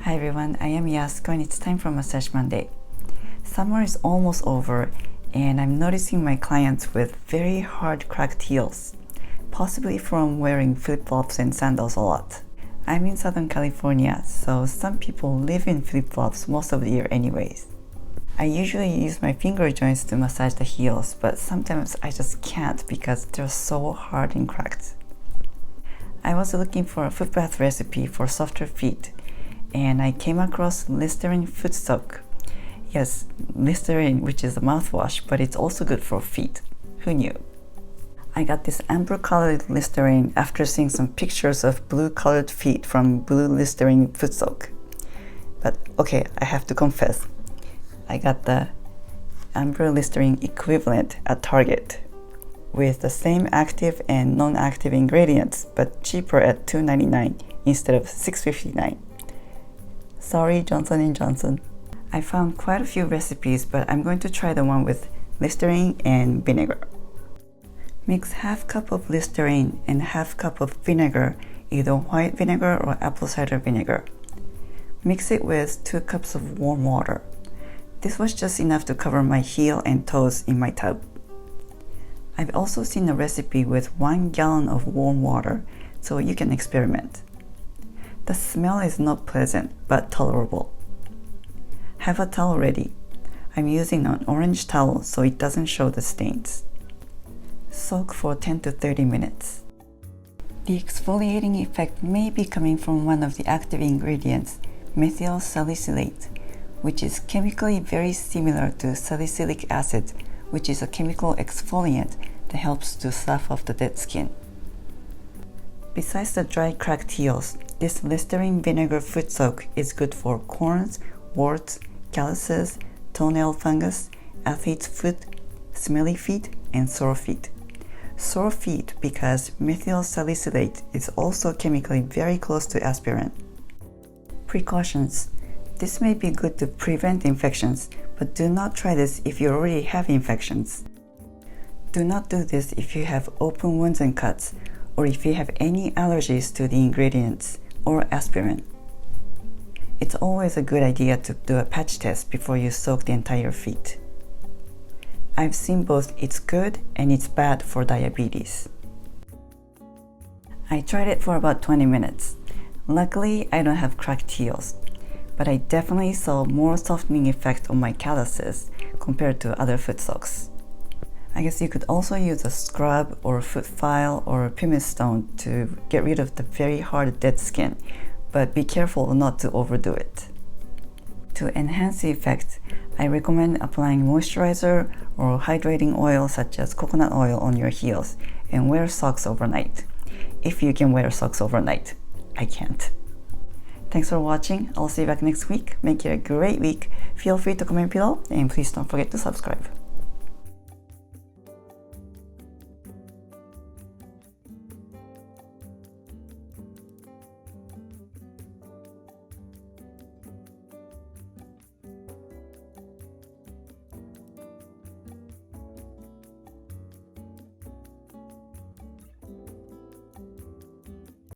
Hi everyone, I am Yasuko and it's time for Massage Monday. Summer is almost over and I'm noticing my clients with very hard cracked heels, possibly from wearing flip-flops and sandals a lot. I'm in Southern California, so some people live in flip-flops most of the year anyways. I usually use my finger joints to massage the heels, but sometimes I just can't because they're so hard and cracked. I was looking for a foot bath recipe for softer feet, and I came across Listerine foot soak. Yes, Listerine, which is a mouthwash, but it's also good for feet. Who knew? I got this amber colored Listerine after seeing some pictures of blue colored feet from blue Listerine foot soak. But okay, I have to confess, I got the amber Listerine equivalent at Target with the same active and non-active ingredients, but cheaper at $2.99 instead of $6.59. Sorry, Johnson & Johnson. I found quite a few recipes, but I'm going to try the one with Listerine and vinegar. Mix half cup of Listerine and half cup of vinegar, either white vinegar or apple cider vinegar. Mix it with 2 cups of warm water. This was just enough to cover my heel and toes in my tub. I've also seen a recipe with 1 gallon of warm water, so you can experiment. The smell is not pleasant, but tolerable. Have a towel ready. I'm using an orange towel so it doesn't show the stains. Soak for 10 to 30 minutes. The exfoliating effect may be coming from one of the active ingredients, methyl salicylate, which is chemically very similar to salicylic acid, which is a chemical exfoliant that helps to slough off the dead skin. Besides the dry cracked heels, this Listerine vinegar foot soak is good for corns, warts, calluses, toenail fungus, athlete's foot, smelly feet, and sore feet. Sore feet because methyl salicylate is also chemically very close to aspirin. Precautions. This may be good to prevent infections, but do not try this if you already have infections. Do not do this if you have open wounds and cuts, or if you have any allergies to the ingredients or aspirin. It's always a good idea to do a patch test before you soak the entire feet. I've seen both it's good and it's bad for diabetes. I tried it for about 20 minutes. Luckily, I don't have cracked heels, but I definitely saw more softening effect on my calluses compared to other foot soaks. I guess you could also use a scrub or a foot file or a pumice stone to get rid of the very hard dead skin, but be careful not to overdo it. To enhance the effect, I recommend applying moisturizer or hydrating oil such as coconut oil on your heels and wear socks overnight. If you can wear socks overnight. I can't. Thanks for watching. I'll see you back next week. Make it a great week. Feel free to comment below and please don't forget to subscribe.